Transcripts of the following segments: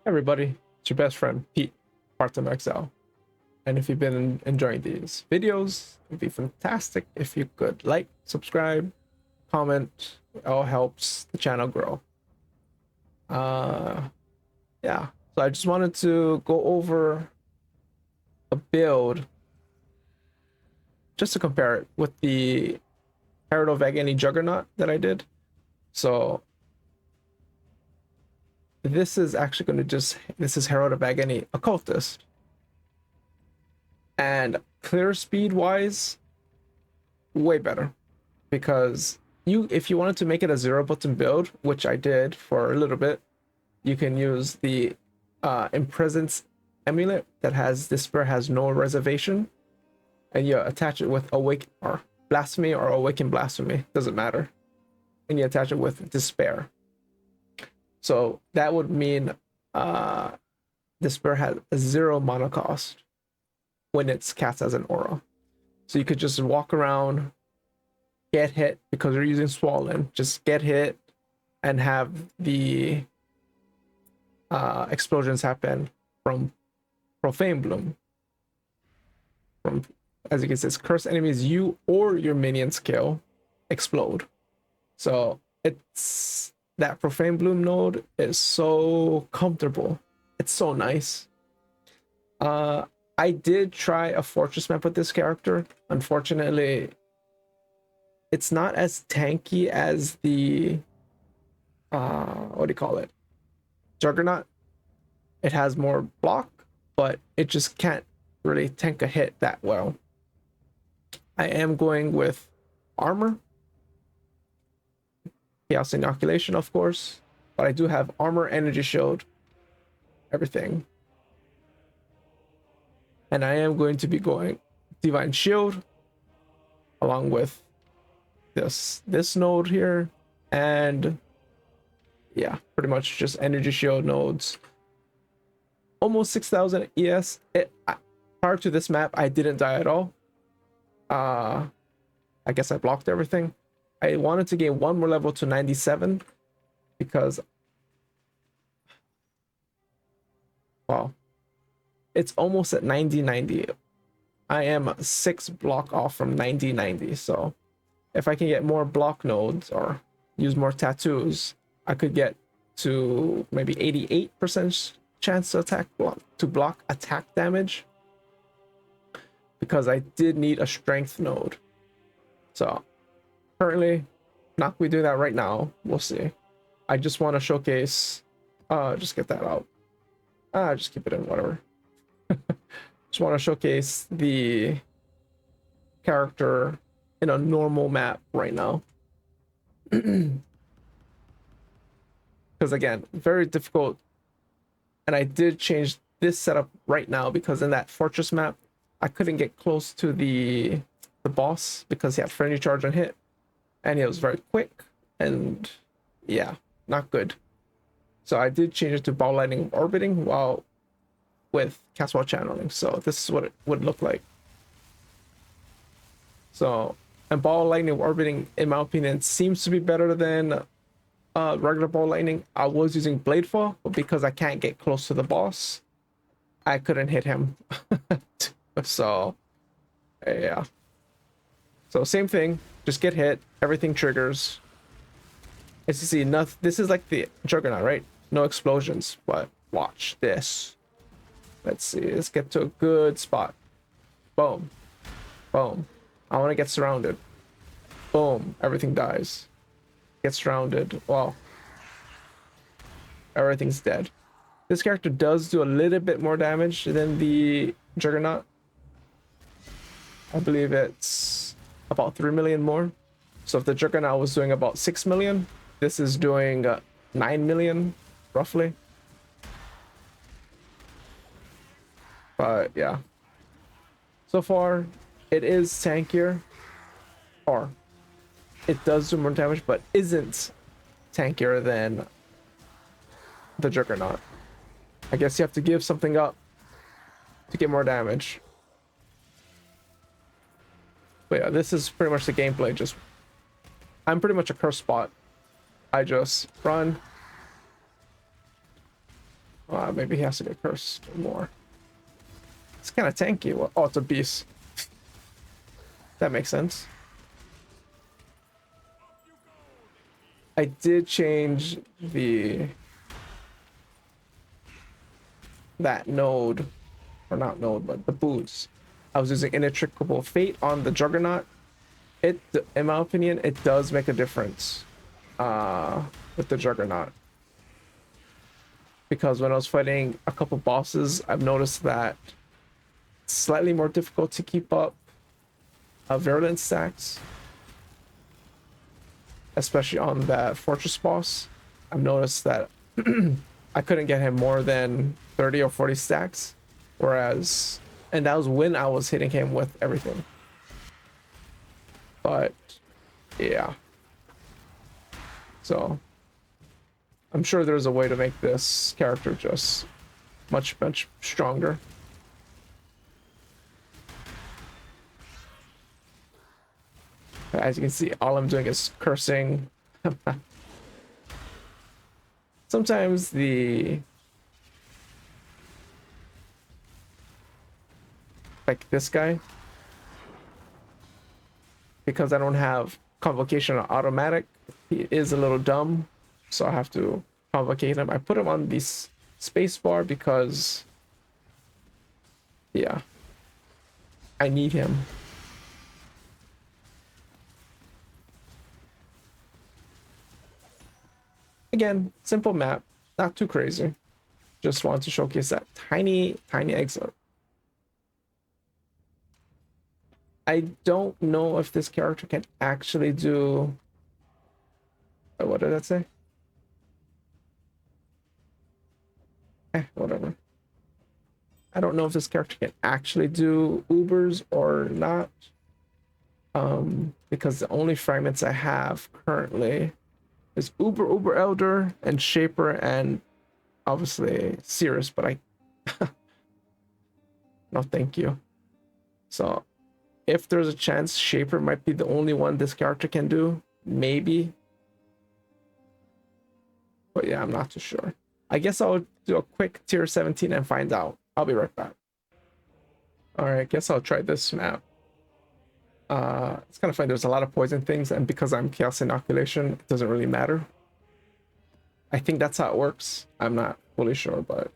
Everybody, it's your best friend Pete, Parttimeexile. And if you've been enjoying these videos, it'd be fantastic if you could like, subscribe, comment. It all helps the channel grow. Yeah. So I just wanted to go over a build just to compare it with the Herald of Agony Juggernaut that I did. So this is actually going to this is Herald of Agony Occultist. And clear speed wise, way better, because if you wanted to make it a 0 button build, which I did for a little bit, you can use the Impresence amulet that has Despair has no reservation, and you attach it with Awake or Blasphemy or Awaken Blasphemy, doesn't matter, and you attach it with Despair. So that would mean Despair has a 0 mana cost when it's cast as an aura. So you could just walk around, get hit because you're using Swollen, just get hit and have the explosions happen from Profane Bloom. From, as you can see, it's curse enemies you or your minions kill explode. So it's that Profane Bloom node is so comfortable. It's so nice. I did try a fortress map with this character. Unfortunately, it's not as tanky as the what do you call it? Juggernaut. It has more block, but it just can't really tank a hit that well. I am going with armor. Chaos Inoculation, of course, but I do have armor, energy shield, everything. And I am going to be going Divine Shield along with this node here, and yeah, pretty much just energy shield nodes. Almost 6,000 ES. Prior to this map, I didn't die at all. I guess I blocked everything. I wanted to gain one more level to 97 because, well, it's almost at 90-90. I am 6 block off from 90-90. So if I can get more block nodes or use more tattoos, I could get to maybe 88% chance to block attack damage, because I did need a strength node. So currently not we do that right now. We'll see. I just want to showcase just get that out. Just keep it in, whatever. Just want to showcase the character in a normal map right now. Because again, very difficult. And I did change this setup right now because in that fortress map, I couldn't get close to the boss because he had friendly charge and hit. And he was very quick. And yeah, not good. So I did change it to Ball Lightning Orbiting while with cast while channeling. So this is what it would look like. So, and Ball Lightning Orbiting, in my opinion, seems to be better than regular Ball Lightning. I was using Bladefall, but because I can't get close to the boss, I couldn't hit him. So, yeah. So same thing, just get hit, everything triggers. As you see, nothing. This is like the Juggernaut, right? No explosions, but watch this. Let's see, let's get to a good spot. Boom. Boom. I want to get surrounded. Boom. Everything dies. Get surrounded. Well, everything's dead. This character does do a little bit more damage than the Juggernaut. I believe it's about 3 million more. So if the Juggernaut was doing about 6 million, this is doing 9 million, roughly. But yeah, so far it is tankier, or it does do more damage, but isn't tankier than the Juggernaut. I guess you have to give something up to get more damage. But yeah, this is pretty much the gameplay. Just I'm pretty much a curse spot. I just run. Maybe he has to get cursed more. It's kind of tanky. Well, oh, it's a beast. That makes sense. I did change that node, or not node, but the boots. I was using Inextricable Fate on the Juggernaut. It, in my opinion, it does make a difference with the Juggernaut. Because when I was fighting a couple bosses, I've noticed that it's slightly more difficult to keep up Virulence Stacks. Especially on that Fortress boss. I've noticed that I couldn't get him more than 30 or 40 stacks. Whereas, and that was when I was hitting him with everything. But, yeah. So, I'm sure there's a way to make this character just much, much stronger. As you can see, all I'm doing is cursing. Sometimes like this guy, because I don't have convocation or automatic, he is a little dumb, so I have to convocate him. I put him on this space bar because, yeah, I need him. Again, simple map, not too crazy. Just want to showcase that tiny exit. I don't know if this character can actually do... what did that say? Whatever. I don't know if this character can actually do Ubers or not. Because the only fragments I have currently is Uber Elder and Shaper and obviously Cirrus, but I no thank you. So if there's a chance Shaper might be the only one this character can do, maybe. But yeah, I'm not too sure. I guess I'll do a quick tier 17 and find out. I'll be right back. Alright, I guess I'll try this map. It's kind of funny, there's a lot of poison things, and because I'm Chaos Inoculation, it doesn't really matter. I think that's how it works. I'm not fully sure, but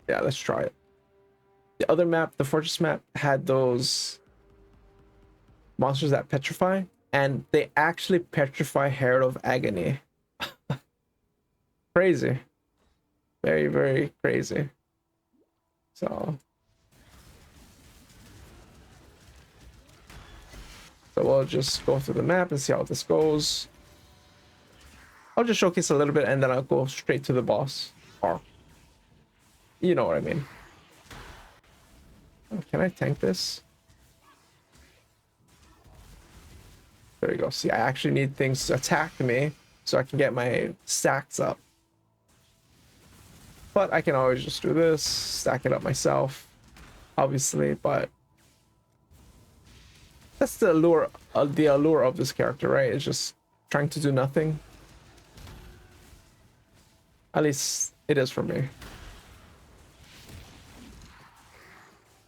yeah, let's try it. The other map, the Fortress map, had those monsters that petrify, and they actually petrify Herald of Agony. Crazy. Very, very crazy. So we'll just go through the map and see how this goes. I'll just showcase a little bit and then I'll go straight to the boss. Or, you know what I mean. Oh, can I tank this? There you go. See, I actually need things to attack me so I can get my stacks up. But I can always just do this, stack it up myself, obviously, but that's the allure of this character, right? It's just trying to do nothing. At least it is for me.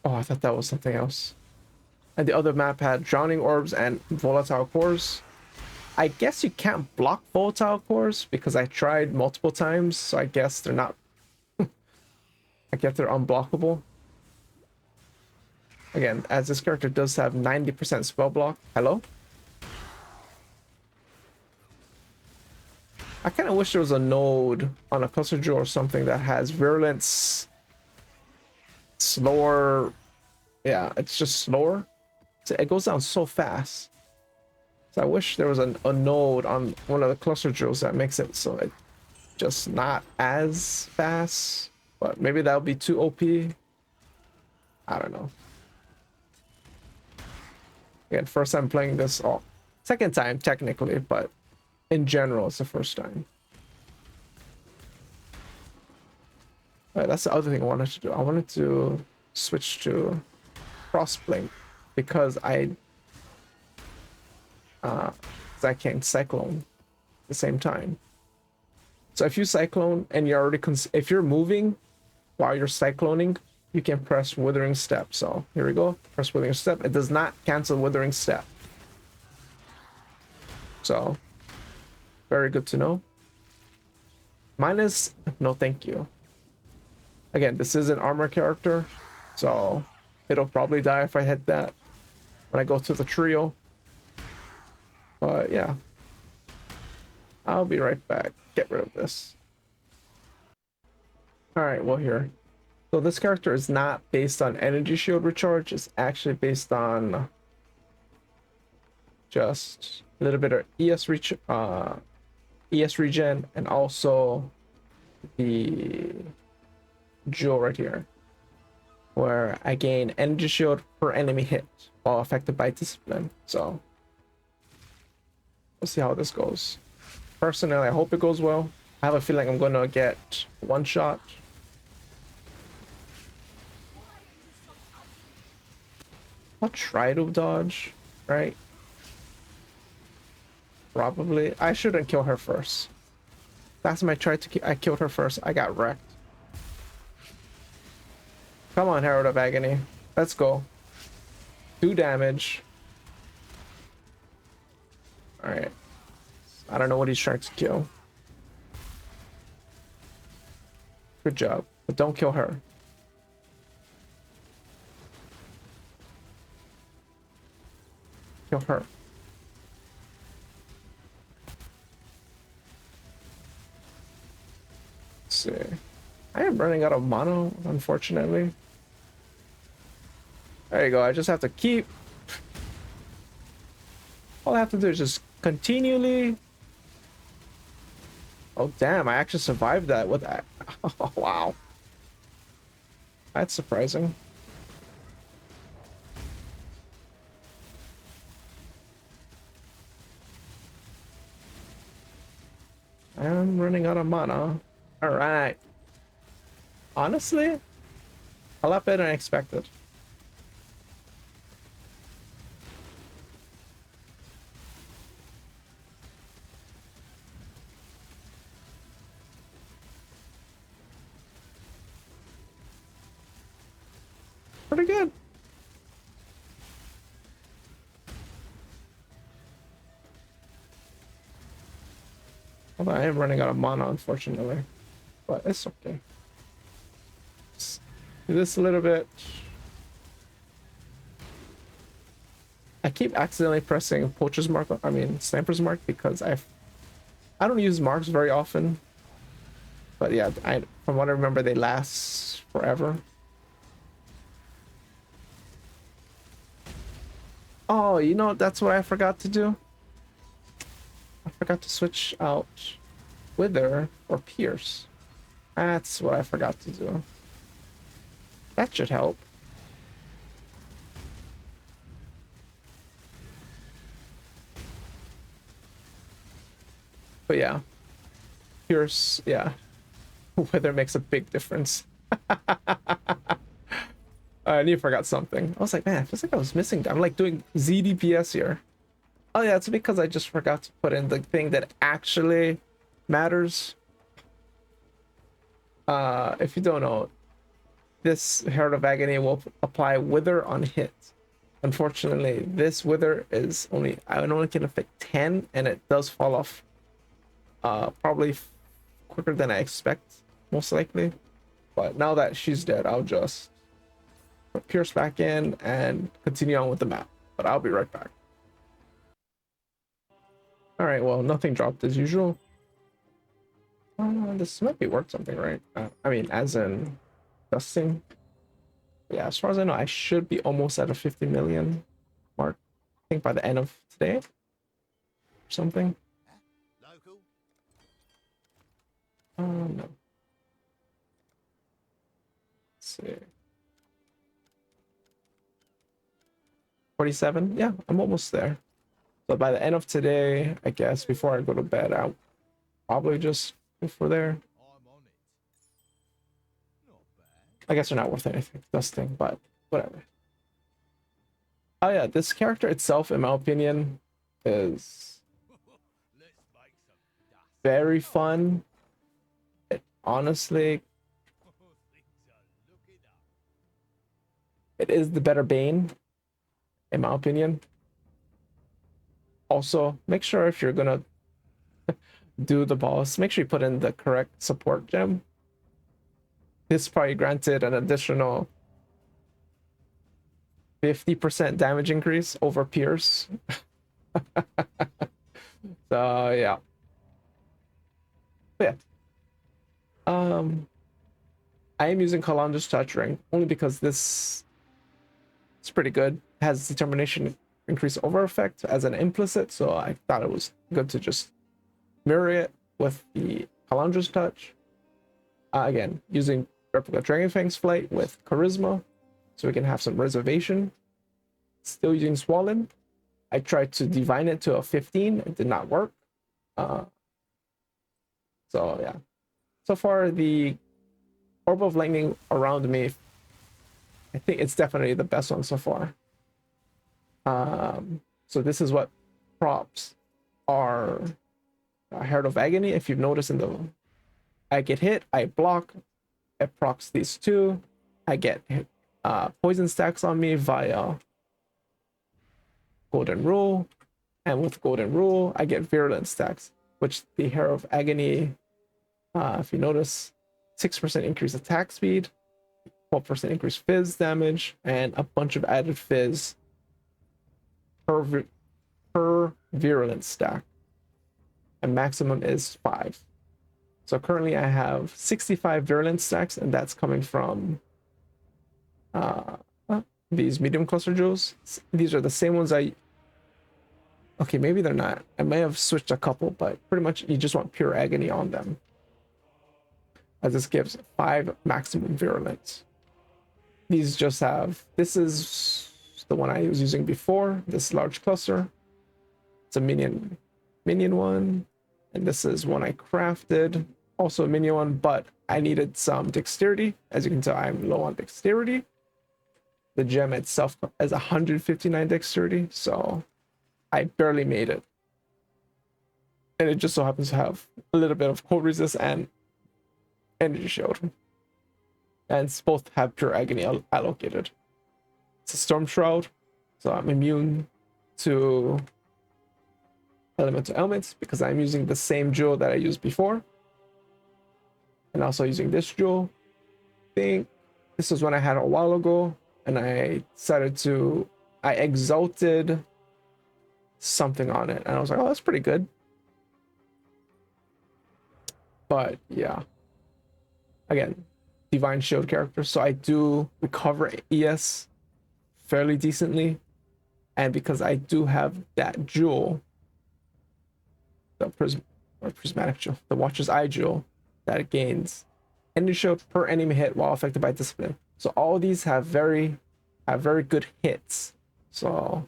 Oh, I thought that was something else. And the other map had Drowning Orbs and Volatile Cores. I guess you can't block Volatile Cores because I tried multiple times, so I guess they're not... I guess they're unblockable. Again, as this character does have 90% spell block. Hello? I kind of wish there was a node on a cluster jewel or something that has Virulence slower. Yeah, it's just slower. So it goes down so fast. So I wish there was a node on one of the cluster jewels that makes it so it just not as fast. But maybe that would be too OP. I don't know. Again, first time playing this. Oh, second time technically, but in general, it's the first time. All right, that's the other thing I wanted to do. I wanted to switch to crossblink because I can't Cyclone at the same time. So if you cyclone and you're already if you're moving while you're cycloning, you can press Withering Step. So here we go. Press Withering Step. It does not cancel Withering Step. So very good to know. Minus, no thank you. Again, this is an armor character, so it'll probably die if I hit that when I go to the trio. But yeah, I'll be right back. Get rid of this. All right, well here. So this character is not based on energy shield recharge. It's actually based on just a little bit of ES regen, and also the jewel right here, where I gain energy shield per enemy hit while affected by discipline. So we'll see how this goes. Personally, I hope it goes well. I have a feeling I'm gonna get one shot. I'll try to dodge, right? Probably. I shouldn't kill her first. Last time I tried to I killed her first. I got wrecked. Come on, Herald of Agony. Let's go. 2 damage. Alright. I don't know what he's trying to kill. Good job. But don't kill her. Kill her. Let's see. I am running out of mono, unfortunately. There you go. I just have to keep... All I have to do is just continually... Oh, damn. I actually survived that with that. Oh, wow. That's surprising. I'm running out of mana. All right. Honestly, a lot better than I expected. Pretty good. Although I am running out of mana, unfortunately. But it's okay. Just do this a little bit. I keep accidentally pressing Poacher's Mark, I mean Sniper's Mark, because I don't use marks very often. But yeah, from what I remember, they last forever. Oh, you know, that's what I forgot to do. I forgot to switch out Wither or Pierce. That's what I forgot to do. That should help. But yeah, Pierce, yeah. Wither makes a big difference. I knew I forgot something. I was like, man, it feels like I was missing. I'm like doing ZDPS here. Oh yeah, it's because I just forgot to put in the thing that actually matters. If you don't know, this Herald of Agony will apply Wither on hit. Unfortunately, this Wither is only, I only can affect 10, and it does fall off probably quicker than I expect, most likely. But now that she's dead, I'll just put Pierce back in and continue on with the map. But I'll be right back. All right, well, nothing dropped as usual. This might be worth something, right? I mean, as in dusting. Yeah, as far as I know, I should be almost at a 50 million mark. I think by the end of today or something. No. Let's see. 47? Yeah, I'm almost there. So by the end of today, I guess, before I go to bed, I'll probably just go for there. I guess they're not worth anything, dusting, but whatever. Oh yeah, this character itself, in my opinion, is very fun. honestly, it is the better Bane, in my opinion. Also, make sure if you're gonna do the boss, make sure you put in the correct support gem. This probably granted an additional 50% damage increase over Pierce. So yeah. But yeah. I am using Calandra's Touch Ring only because this is pretty good. Has determination increase over effect as an implicit, so I thought it was good to just mirror it with the Calandra's Touch. Again, using Replica Dragonfang's Flight with Charisma, so we can have some reservation. Still using Swollen. I tried to divine it to a 15. It did not work. So yeah. So far, the Orb of Lightning around me, I think it's definitely the best one so far. So this is what props are Herald of Agony. If you've noticed in the, I get hit, I block, it procs these two. I get poison stacks on me via Golden Rule, and with Golden Rule, I get Virulence Stacks, which the Herald of Agony, if you notice, 6% increase attack speed, 12% increase fizz damage, and a bunch of added fizz per Virulence stack. And maximum is 5. So currently I have 65 Virulence stacks, and that's coming from these medium cluster jewels. These are the same ones okay, maybe they're not. I may have switched a couple, but pretty much you just want pure agony on them, as this gives 5 maximum virulence. These just have, this is the one I was using before, this large cluster. It's a minion one, and this is one I crafted, also a minion one, but I needed some dexterity. As you can tell, I'm low on dexterity. The gem itself has 159 dexterity, so I barely made it. And it just so happens to have a little bit of cold resist and energy shield. And both have pure agony allocated. It's a storm shroud, so I'm immune to elemental elements because I'm using the same jewel that I used before. And also using this jewel. I think this is one I had a while ago, and I decided to, I exalted something on it, and I was like, oh, that's pretty good. But yeah, again, divine shield character, so I do recover ES fairly decently, and because I do have that jewel, the prismatic jewel, the Watcher's Eye jewel, that it gains energy shield per enemy hit while affected by discipline. So all these have very good hits. So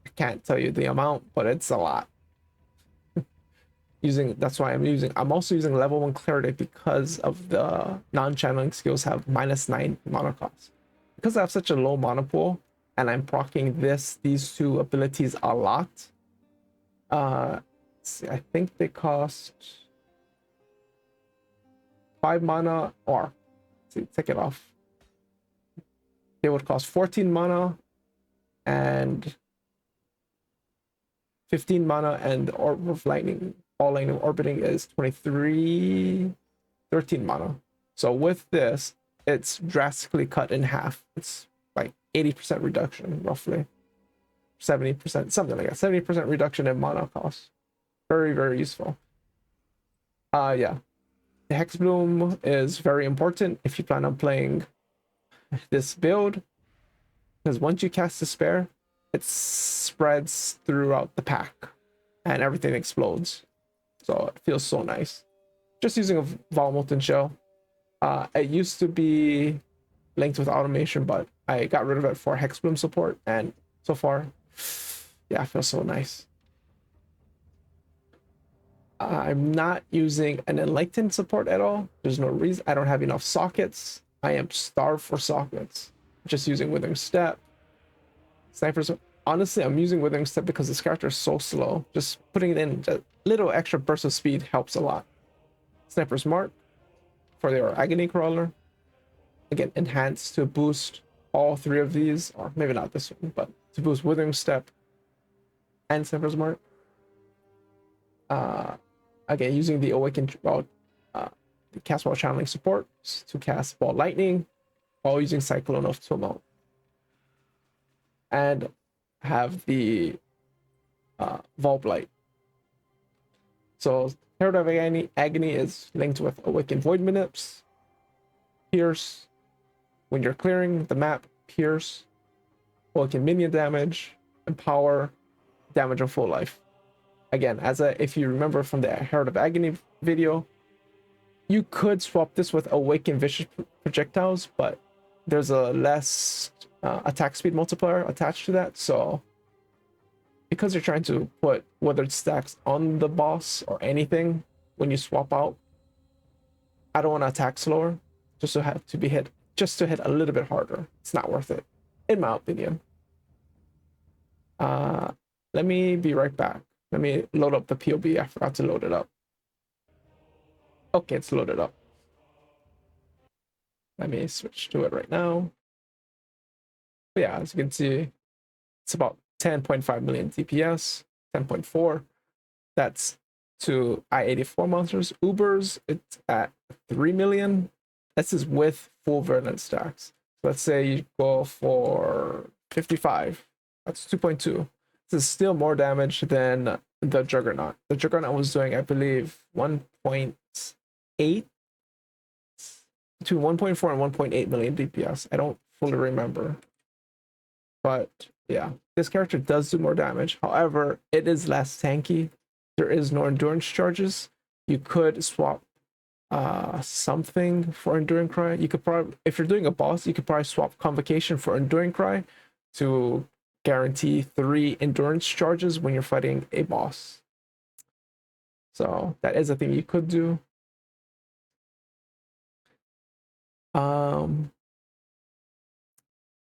I can't tell you the amount, but it's a lot. That's why I'm also using level 1 clarity because of the non-channeling skills have -9 mana cost. Because I have such a low mana pool and I'm proccing these two abilities a lot. See, I think they cost 5 mana, or see, take it off. They would cost 14 mana and 15 mana, and the Orb of Lightning, all lightning orbiting is 13 mana. So with this, it's drastically cut in half. It's like 80% reduction, roughly 70%, something like that. 70% reduction in mana cost. Very, very useful. Yeah, the Hexbloom is very important if you plan on playing this build, because once you cast Despair, it spreads throughout the pack and everything explodes. So it feels so nice. Just using a Vol Molten Shell. It used to be linked with automation, but I got rid of it for Hexbloom support, and so far, yeah, it feels so nice. I'm not using an Enlightened support at all. There's no reason. I don't have enough sockets. I am starved for sockets. Just using Withering Step. Snipers. Honestly, I'm using Withering Step because this character is so slow. Just putting it in a little extra burst of speed helps a lot. Sniper's Mark. for their Agony Crawler. Again, enhanced to boost all three of these, or maybe not this one, but to boost Withering Step and Sniper's Mark. Again, using the Awaken, the cast while channeling support to cast Ball Lightning, while using Cyclone of Tumult. And have the Vault Light. So Herald of Agony is linked with Awakened Void Manips, Pierce, when you're clearing the map, Pierce, Awaken minion damage, Empower, damage on full life. Again, if you remember from the Herald of Agony video, you could swap this with Awaken Vicious Projectiles, but there's a less attack speed multiplier attached to that, so because you're trying to put Withered Stacks on the boss or anything when you swap out, I don't want to attack slower just to have to be hit, just to hit a little bit harder. It's not worth it, in my opinion. Let me be right back. Let me load up the POB. I forgot to load it up. Okay, it's loaded up. Let me switch to it right now. But yeah, as you can see, it's about 10.5 million DPS, 10.4. That's to I-84 monsters. Ubers, it's at 3 million. This is with full Virulence Stacks. So let's say you go for 55. That's 2.2. This is still more damage than the Juggernaut. The Juggernaut was doing, I believe, 1.8, between 1.4 and 1.8 million DPS. I don't fully remember. But yeah, this character does do more damage. However, it is less tanky. There is no endurance charges. You could swap something for Enduring Cry. You could probably, if you're doing a boss, you could probably swap Convocation for Enduring Cry to guarantee 3 endurance charges when you're fighting a boss. So that is a thing you could do.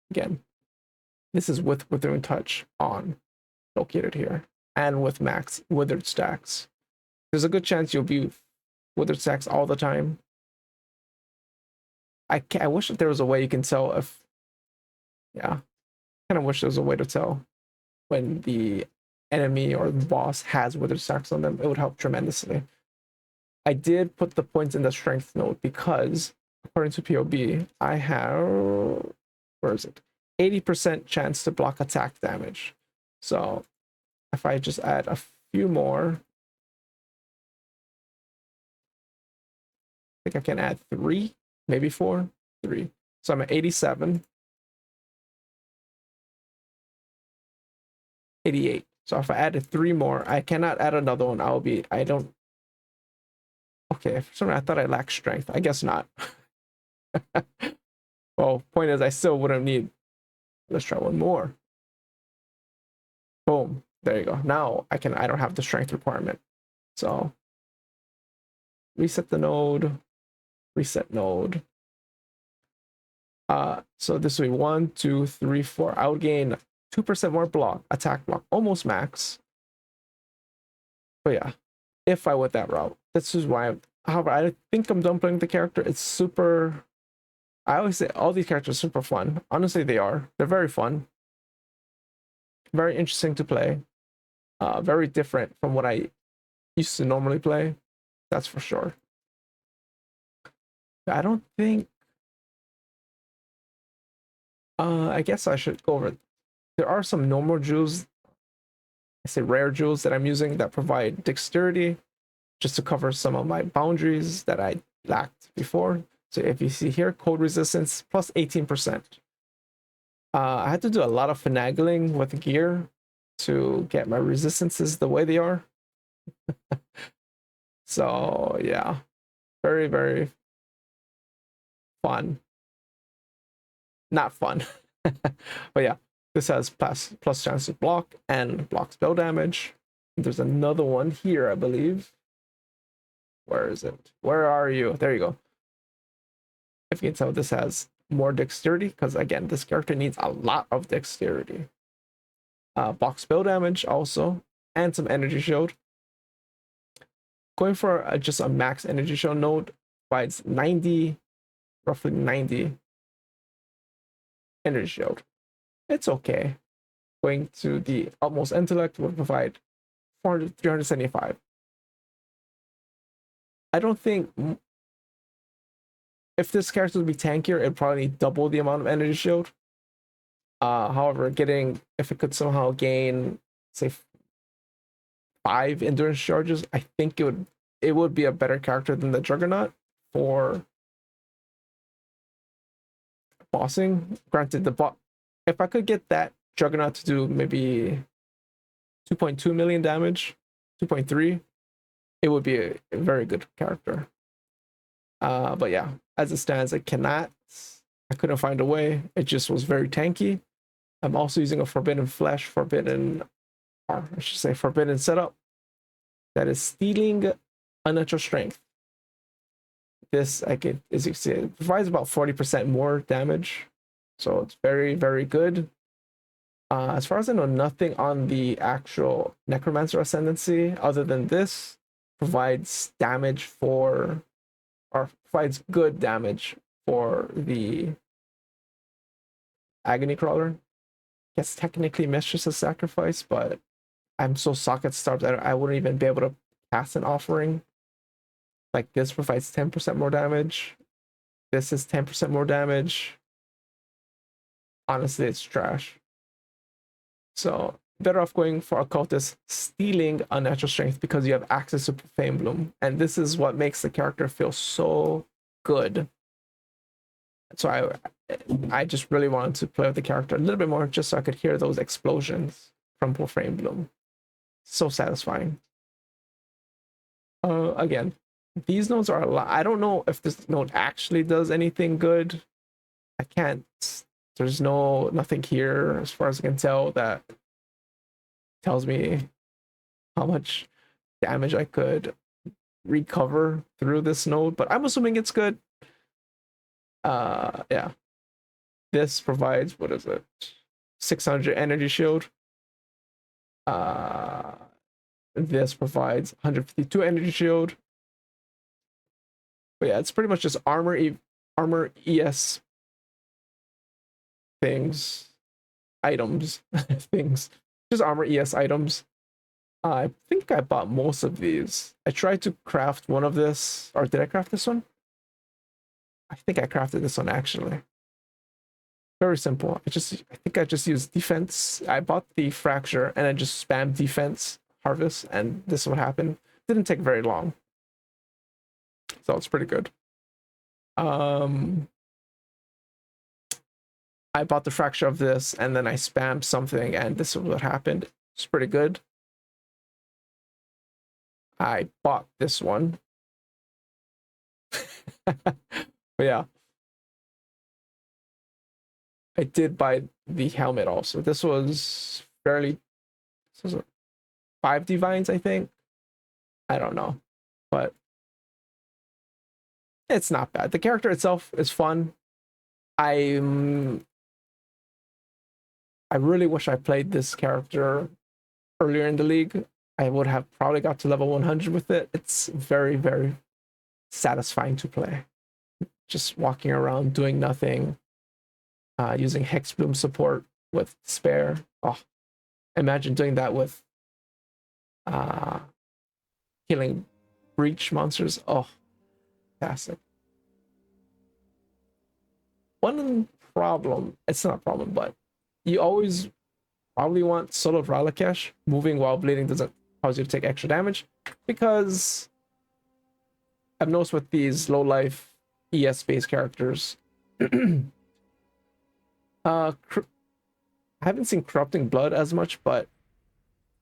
Again, this is with Withering Touch on, located here, and with max Withered Stacks. There's a good chance you'll be Withered Stacks all the time. I wish that there was a way you can tell if, yeah, kind of wish there was a way to tell when the enemy or the boss has Withered Stacks on them. It would help tremendously. I did put the points in the strength node because, according to POB, I have, where is it? 80% chance to block attack damage. So if I just add a few more, I think I can add 3, maybe 4, 3. So I'm at 87, 88. So if I added 3 more, I cannot add another one. I don't. Okay, for some reason I thought I lacked strength. I guess not. Well, point is, I still wouldn't need. Let's try one more. Boom. There you go. Now I don't have the strength requirement. So reset the node. Reset node. So this will be 1, 2, 3, 4. I would gain 2% more block, attack block, almost max. But yeah, if I went that route. This is why however, I think I'm done playing the character. It's super. I always say all these characters are super fun. Honestly, they are. They're very fun. Very interesting to play. Very different from what I used to normally play. That's for sure. I don't think. I guess I should go over. There are some normal jewels. I say rare jewels that I'm using that provide dexterity, just to cover some of my boundaries that I lacked before. So if you see here, cold resistance plus 18%. I had to do a lot of finagling with gear to get my resistances the way they are. So yeah, very, very fun. Not fun. But yeah, this has plus chance to block and block spell damage. There's another one here, I believe. Where is it? Where are you? There you go. If you can tell, this has more dexterity, because again, this character needs a lot of dexterity. Block spell damage also, and some energy shield. Going for just a max energy shield node provides 90, roughly 90 energy shield. It's okay. Going to the Utmost Intellect would provide 375. I don't think if this character would be tankier, it'd probably double the amount of energy shield. However, if it could somehow gain, say, 5 endurance charges, I think it would be a better character than the Juggernaut for bossing. Granted, if I could get that Juggernaut to do maybe 2.2 million damage, 2.3, it would be a very good character. But yeah, as it stands, I couldn't find a way. It just was very tanky. I'm also using a Forbidden setup that is stealing Unnatural Strength. This, as you can see, it provides about 40% more damage. So it's very, very good. As far as I know, nothing on the actual Necromancer Ascendancy other than this provides good damage for the Agony Crawler. Yes, technically Mistress's Sacrifice, but I'm so socket starved that I wouldn't even be able to cast an offering. Like this provides 10% more damage. This is 10% more damage. Honestly, it's trash. So better off going for Occultist, stealing Unnatural Strength because you have access to Profane Bloom. And this is what makes the character feel so good. So I just really wanted to play with the character a little bit more just so I could hear those explosions from Profane Bloom. So satisfying. Again, these nodes are a lot. I don't know if this node actually does anything good. I can't. There's nothing here as far as I can tell that tells me how much damage I could recover through this node, but I'm assuming it's good. Yeah. This provides, what is it? 600 energy shield. This provides 152 energy shield. But yeah, it's pretty much just armor ES items. Just armor ES items. I think I bought most of these. I tried to craft one of this, or did I craft this one? I think I crafted this one actually. Very simple. I think I just used defense. I bought the fracture and I just spammed defense harvest, and this is what happened. Didn't take very long. So it's pretty good. I bought the fracture of this and then I spammed something and this is what happened. It's pretty good. I bought this one. But yeah. I did buy the helmet also. This was 5 divines, I think. I don't know. But it's not bad. The character itself is fun. I really wish I played this character earlier in the league. I would have probably got to level 100 with it. It's very, very satisfying to play. Just walking around doing nothing, using Hexbloom support with Despair. Oh, imagine doing that with killing breach monsters. Oh, fantastic. One problem, it's not a problem, but you always probably want solo Ralakesh. Moving while bleeding doesn't cause you to take extra damage, because I've noticed with these low life ES based characters, I haven't seen Corrupting Blood as much, but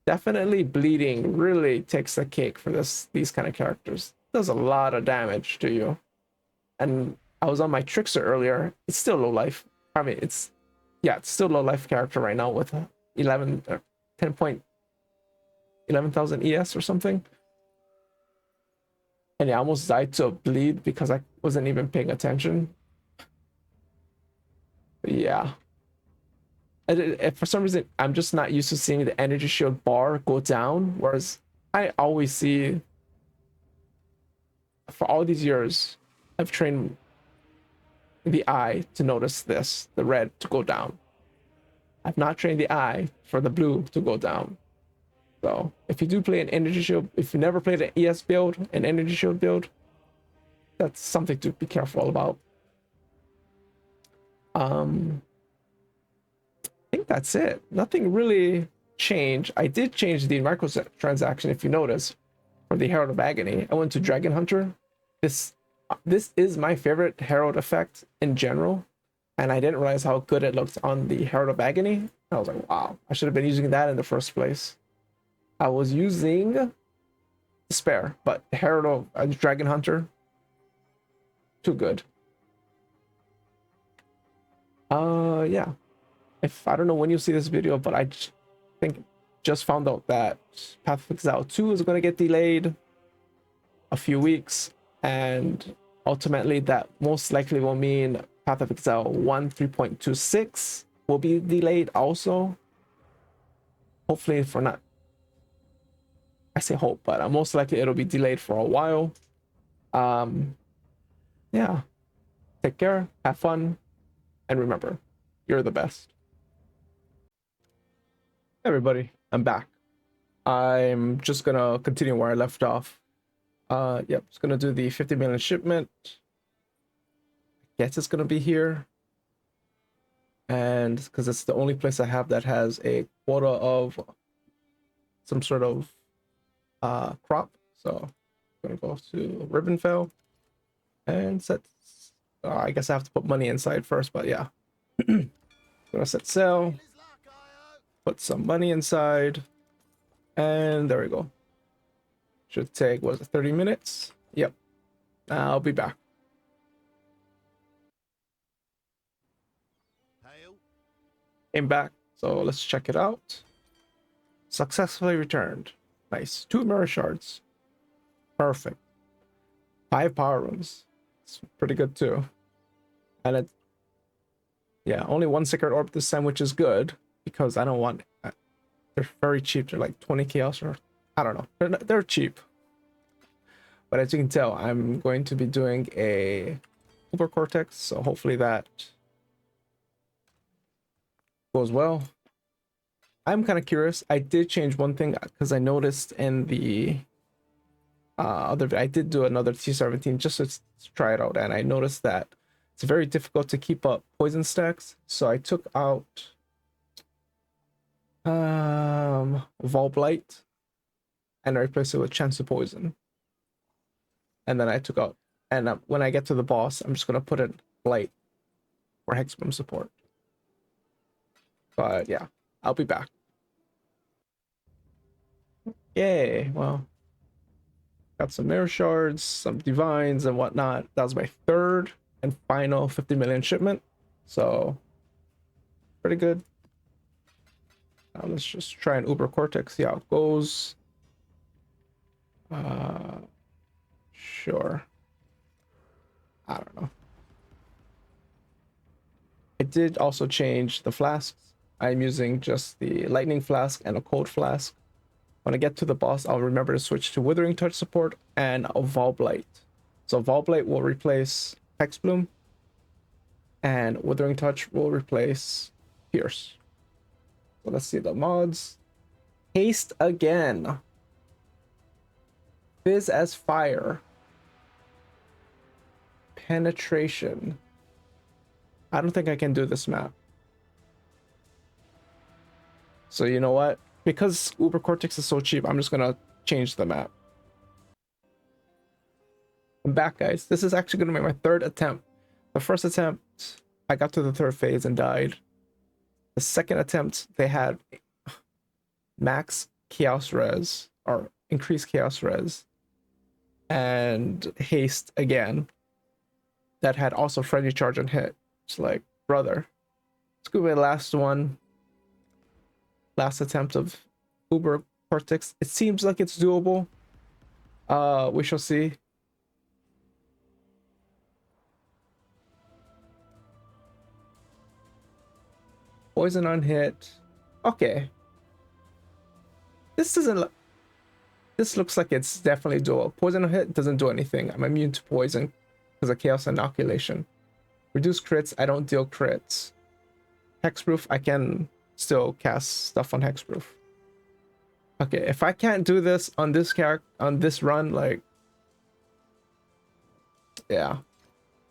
definitely bleeding really takes the cake for these kind of characters. It does a lot of damage to you. And I was on my Trickster earlier. It's still low life. I mean, it's still low life character right now with 11,000 ES or something. And yeah, I almost died to a bleed because I wasn't even paying attention. But yeah. For some reason, I'm just not used to seeing the energy shield bar go down, whereas I always see, for all these years, I've trained the eye to notice this, the red to go down. I've not trained the eye for the blue to go down. So if you do play an energy shield, if you never played an ES build, an energy shield build, that's something to be careful about. I think that's it. Nothing really changed. I did change the microtransaction, if you notice, for the Herald of Agony. I went to Dragon Hunter. This is my favorite Herald effect in general, and I didn't realize how good it looked on the Herald of Agony. I was like, wow, I should have been using that in the first place. I was using Despair, but Herald of Dragon Hunter, too good. Yeah. If I don't know when you see this video, but I think just found out that Parttimeexile 2 is going to get delayed a few weeks, and ultimately that most likely will mean Parttimeexile 1 3.26 will be delayed also. Hopefully for not, I say hope, but most likely it'll be delayed for a while. Yeah, take care, have fun, and remember, you're the best. Hey everybody, I'm back. I'm just gonna continue where I left off. Yep, just gonna do the 50 million shipment. I guess it's gonna be here, and because it's the only place I have that has a quota of some sort of crop. So I'm gonna go to Ribbonfell and set. I guess I have to put money inside first, but yeah. Gonna set sail. Put some money inside, and there we go. Should take, what is it, 30 minutes? Yep. I'll be back. Came back, so let's check it out. Successfully returned. Nice. 2 mirror shards. Perfect. 5 power rooms. It's pretty good too. And it, yeah, only 1 sacred orb this time, which is good, because I don't want, they're very cheap. They're like 20 chaos, or I don't know, they're cheap. But as you can tell, I'm going to be doing a Uber Cortex, so hopefully that goes well. I'm kind of curious. I did change one thing because I noticed in the I did do another T17 just to try it out, and I noticed that it's very difficult to keep up poison stacks. So I took out Blight, and I replaced it with Chance to Poison. And then I took out, and when I get to the boss, I'm just gonna put in Blight for Hexbloom support. But yeah, I'll be back. Yay! Well, got some mirror shards, some divines, and whatnot. That was my 3rd and final 50 million shipment, so pretty good. Now let's just try an Uber Cortex, see how it goes. Sure. I don't know. I did also change the flasks. I'm using just the lightning flask and a cold flask. When I get to the boss, I'll remember to switch to Withering Touch support and a Blight. So Blight will replace Hexbloom, and Withering Touch will replace Pierce. So let's see the mods. Haste again. Fizz as fire. Penetration. I don't think I can do this map. So you know what? Because Uber Cortex is so cheap, I'm just gonna change the map. I'm back, guys. This is actually gonna be my 3rd attempt. The first attempt, I got to the 3rd phase and died. The second attempt, they had max chaos res, or increased chaos res, and haste again. That had also friendly charge and hit. It's like, brother, it's gonna be the last one. Last attempt of Uber Cortex. It seems like it's doable. We shall see. Poison on hit. Okay. This doesn't. This looks like it's definitely doable. Poison on hit doesn't do anything. I'm immune to poison. because of Chaos Inoculation. Reduce crits, I don't deal crits. Hexproof, I can still cast stuff on Hexproof. Okay, if I can't do this on this character, on this run, like, yeah.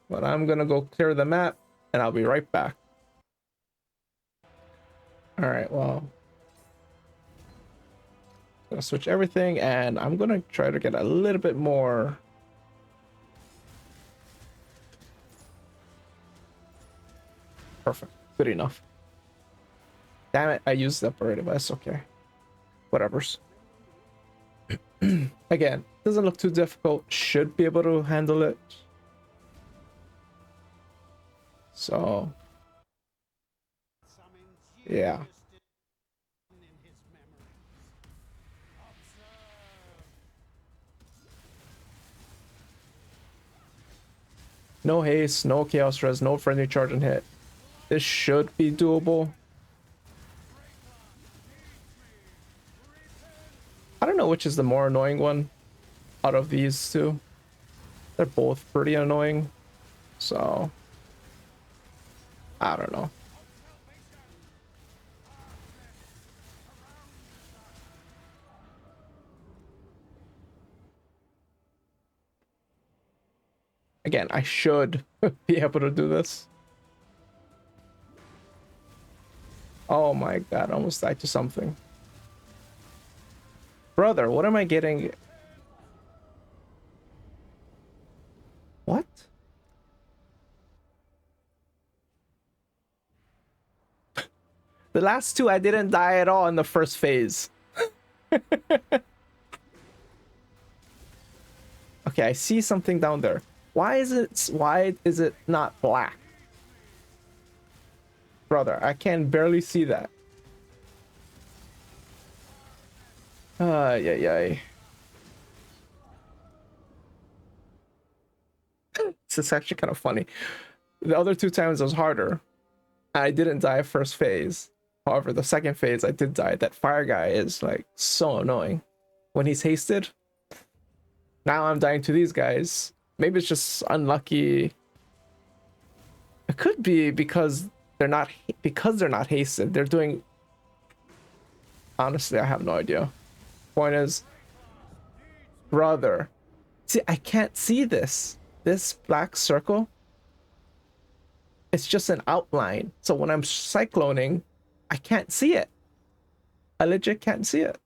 But I'm gonna go clear the map, and I'll be right back. All right, well, gonna switch everything, and I'm gonna try to get a little bit more. Perfect, good enough. Damn it, I used up already, but it's okay. Whatever's. Again, doesn't look too difficult. Should be able to handle it. So, yeah. No haste, no chaos res, no friendly charge and hit. This should be doable. I don't know which is the more annoying one out of these two. They're both pretty annoying. So, I don't know. Again, I should be able to do this. Oh my god, I almost died to something. Brother, what am I getting? What? The last two, I didn't die at all in the first phase. Okay, I see something down there. Why is it not black? Brother, I can barely see that. Yeah. This is actually kind of funny. The other two times was harder. I didn't die first phase. However, the second phase I did die. That fire guy is like so annoying. When he's hasted. Now I'm dying to these guys. Maybe it's just unlucky. It could be because they're not hasted. They're doing. Honestly, I have no idea. Point is, brother. See, I can't see this. This black circle. It's just an outline. So when I'm cycloning, I can't see it. I legit can't see it.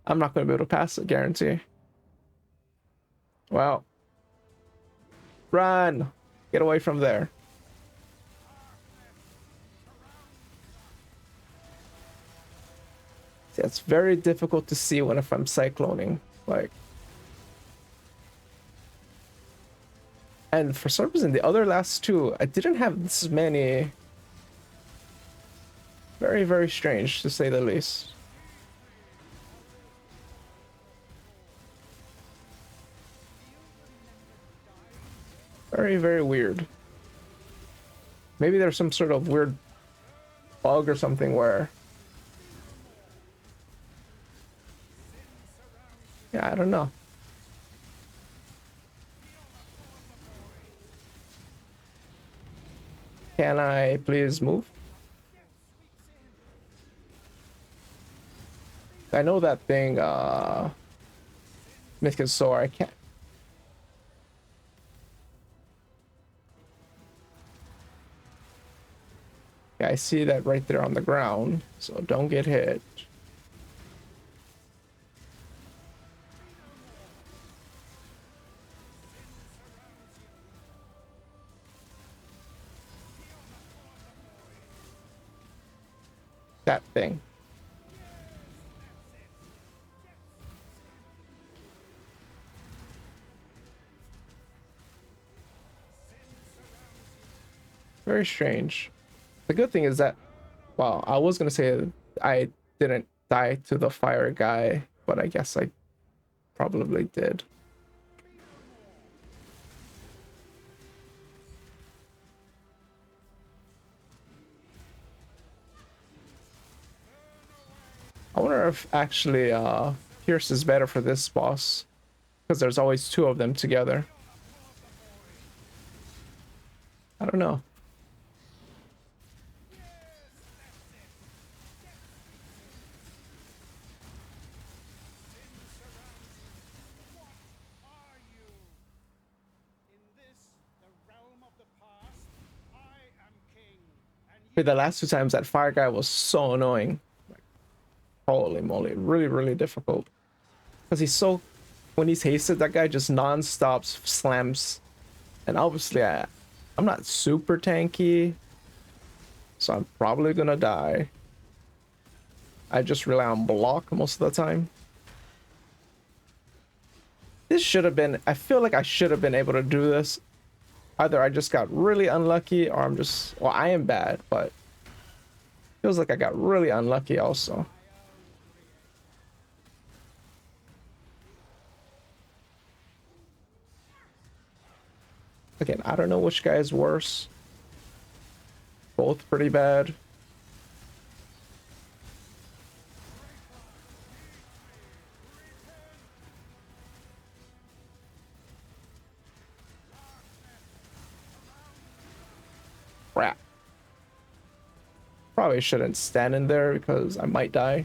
I'm not going to be able to pass it, guarantee. Well. Run! Get away from there. See, it's very difficult to see when if I'm cycloning. Like. And for some reason, the other last two, I didn't have this many. Very, very strange, to say the least. Very, very weird. Maybe there's some sort of weird bug or something where... Yeah, I don't know. Can I please move? I know that thing, Mythic Soar, I can't. Yeah, I see that right there on the ground, so don't get hit. That thing. Very strange. The good thing is that, well, I was gonna say I didn't die to the fire guy, but I guess I probably did. I wonder if actually Pierce is better for this boss because there's always two of them together. I don't know. The last two times that fire guy was so annoying. Like, holy moly, really, really difficult. Because he's so, when he's hasted, that guy just non-stop slams. And obviously I'm not super tanky, so I'm probably gonna die. I just rely on block most of the time. This should have been, I feel like I should have been able to do this. Either I just got really unlucky or I'm just, well, I am bad, but feels like I got really unlucky also. Again, I don't know which guy is worse. Both pretty bad. Crap. Probably shouldn't stand in there because I might die.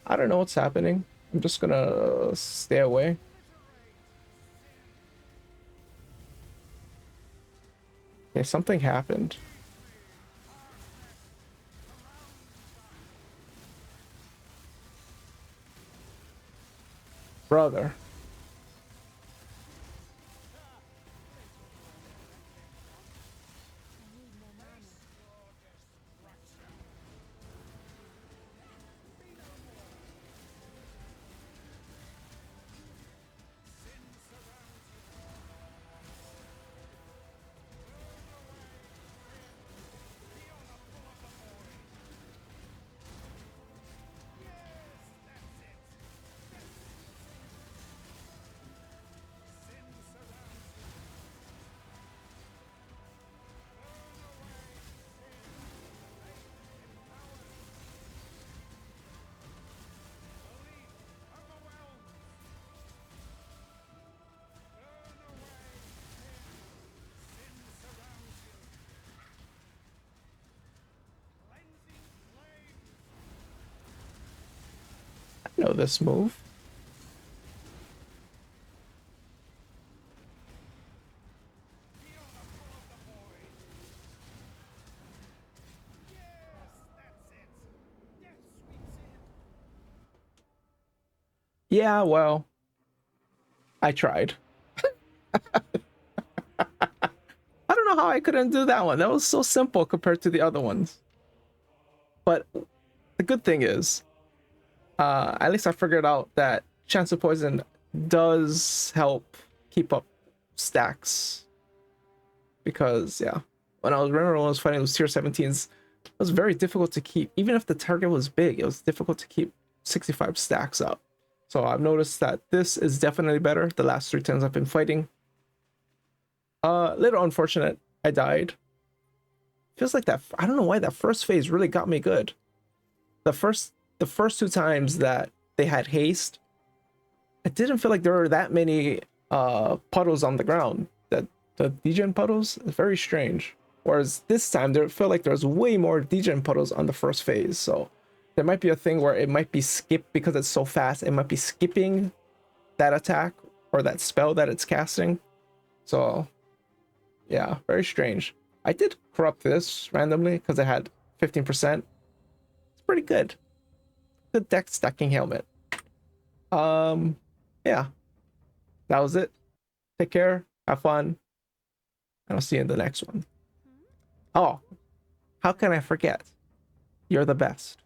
I don't know what's happening. I'm just gonna stay away. Okay, something happened. Brother. I know this move. Yeah, well, I tried. I don't know how I couldn't do that one. That was so simple compared to the other ones. But the good thing is, at least I figured out that Chance of Poison does help keep up stacks. Because, yeah, when I was fighting those tier 17s, it was very difficult to keep. Even if the target was big, it was difficult to keep 65 stacks up. So I've noticed that this is definitely better. The last 3 times I've been fighting. Little unfortunate, I died. Feels like that, I don't know why that first phase really got me good. The first 2 times that they had haste, it didn't feel like there were that many puddles on the ground. That the degen puddles is very strange. Whereas this time there felt like there's way more degen puddles on the first phase. So there might be a thing where it might be skipped because it's so fast. It might be skipping that attack or that spell that it's casting. So yeah, very strange. I did corrupt this randomly because it had 15%. It's pretty good. Good deck stacking helmet. Yeah, that was it. Take care, have fun, and I'll see you in the next one. Oh, how can I forget? You're the best.